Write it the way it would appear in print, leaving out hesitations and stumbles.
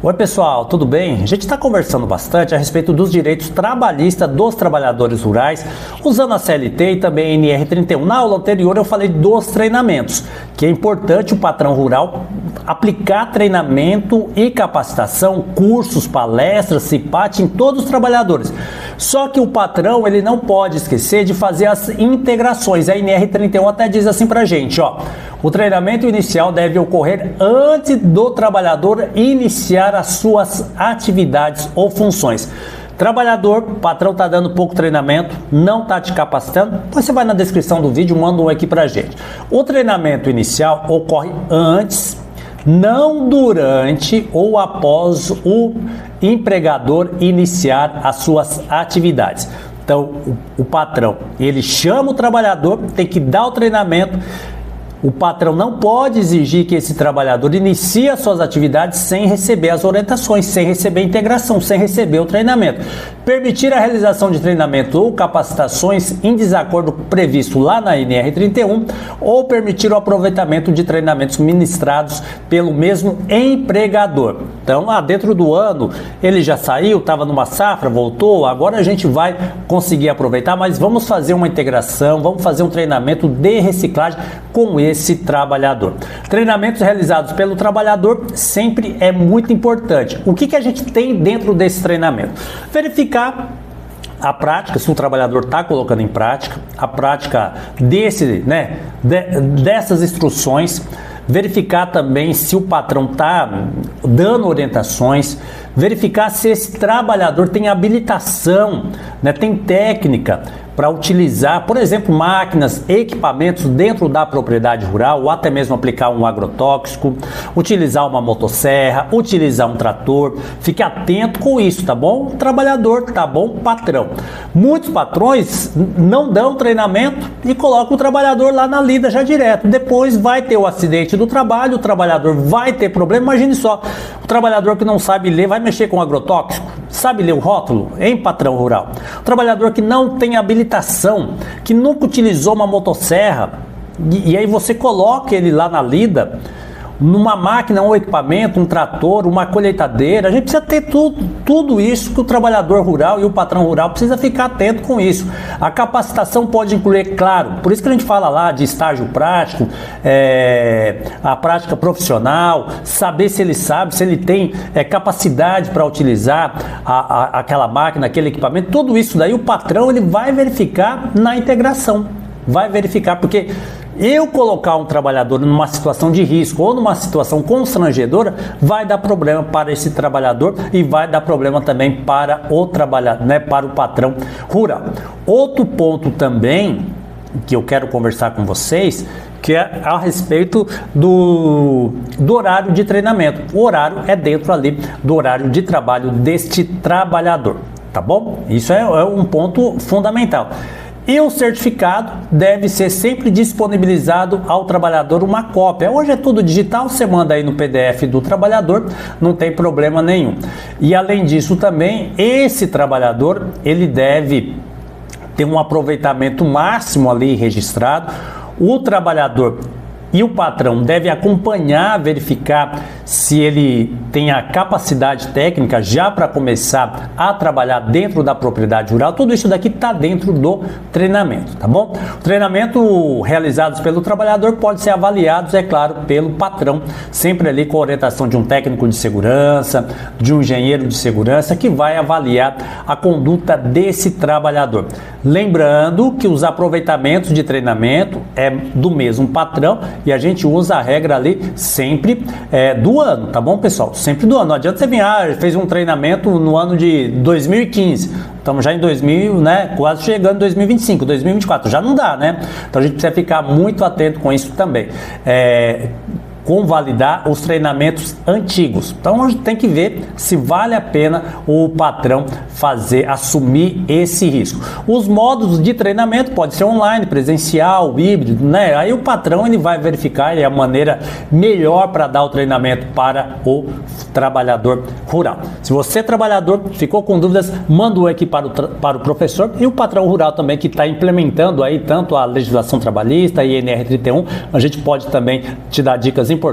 Oi pessoal, tudo bem? A gente está conversando bastante a respeito dos direitos trabalhistas dos trabalhadores rurais, usando a CLT e também a NR31. Na aula anterior eu falei dos treinamentos, que é importante o patrão rural aplicar treinamento e capacitação, cursos, palestras, CIPAT em todos os trabalhadores. Só que o patrão ele não pode esquecer de fazer as integrações. A NR31 até diz assim pra gente, ó, o treinamento inicial deve ocorrer antes do trabalhador iniciar as suas atividades ou funções. Trabalhador, patrão tá dando pouco treinamento, não tá te capacitando, você vai na descrição do vídeo, manda um aqui pra gente. O treinamento inicial ocorre antes, não durante ou após o empregador iniciar as suas atividades. Então, o patrão, ele chama o trabalhador, tem que dar o treinamento. O patrão não pode exigir que esse trabalhador inicie as suas atividades sem receber as orientações, sem receber a integração, sem receber o treinamento. Permitir a realização de treinamento ou capacitações em desacordo previsto lá na NR31 ou permitir o aproveitamento de treinamentos ministrados pelo mesmo empregador. Então, dentro do ano, ele já saiu, estava numa safra, voltou, agora a gente vai conseguir aproveitar, mas vamos fazer uma integração, vamos fazer um treinamento de reciclagem com esse trabalhador. Treinamentos realizados pelo trabalhador sempre é muito importante. O que a gente tem dentro desse treinamento? Verificar a prática, se o trabalhador está colocando em prática, a prática dessas instruções, verificar também se o patrão está dando orientações, verificar se esse trabalhador tem habilitação, tem técnica para utilizar, por exemplo, máquinas, equipamentos dentro da propriedade rural, ou até mesmo aplicar um agrotóxico, utilizar uma motosserra, utilizar um trator. Fique atento com isso, tá bom? Trabalhador, tá bom? Patrão. Muitos patrões não dão treinamento e colocam o trabalhador lá na lida já direto. Depois vai ter o acidente do trabalho, o trabalhador vai ter problema. Imagine só, o trabalhador que não sabe ler vai mexer com agrotóxico? Sabe ler o rótulo? Hein, patrão rural? O trabalhador que não tem habilitação, que nunca utilizou uma motosserra, e aí você coloca ele lá na lida, numa máquina, um equipamento, um trator, uma colheitadeira. A gente precisa ter tudo isso que o trabalhador rural e o patrão rural precisa ficar atento com isso. A capacitação pode incluir, claro, por isso que a gente fala lá de estágio prático, a prática profissional, saber se ele sabe, se ele tem capacidade para utilizar aquela máquina, aquele equipamento. Tudo isso daí o patrão ele vai verificar na integração. Vai verificar, porque eu colocar um trabalhador numa situação de risco ou numa situação constrangedora vai dar problema para esse trabalhador e vai dar problema também para o trabalhador, para o patrão rural. Outro ponto também que eu quero conversar com vocês, que é a respeito do horário de treinamento. O horário é dentro ali do horário de trabalho deste trabalhador, tá bom? Isso é um ponto fundamental. E o certificado deve ser sempre disponibilizado ao trabalhador uma cópia. Hoje é tudo digital, você manda aí no PDF do trabalhador, não tem problema nenhum. E além disso também, esse trabalhador, ele deve ter um aproveitamento máximo ali registrado. O trabalhador e o patrão deve acompanhar, verificar se ele tem a capacidade técnica já para começar a trabalhar dentro da propriedade rural. Tudo isso daqui está dentro do treinamento, tá bom? O treinamento realizados pelo trabalhador pode ser avaliados, é claro, pelo patrão, sempre ali com a orientação de um técnico de segurança, de um engenheiro de segurança, que vai avaliar a conduta desse trabalhador. Lembrando que os aproveitamentos de treinamento é do mesmo patrão, e a gente usa a regra ali sempre do ano, tá bom, pessoal? Sempre do ano. Não adianta você vir, fez um treinamento no ano de 2015, estamos já em 2000, quase chegando em 2025, 2024, já não dá, Então a gente precisa ficar muito atento com isso também. Convalidar os treinamentos antigos. Então a gente tem que ver se vale a pena o patrão assumir esse risco. Os modos de treinamento pode ser online, presencial, híbrido, Aí o patrão ele vai verificar a maneira melhor para dar o treinamento para o trabalhador rural. Se você trabalhador ficou com dúvidas, manda aqui para o professor, e o patrão rural também que está implementando aí tanto a legislação trabalhista e NR31, a gente pode também te dar dicas importantes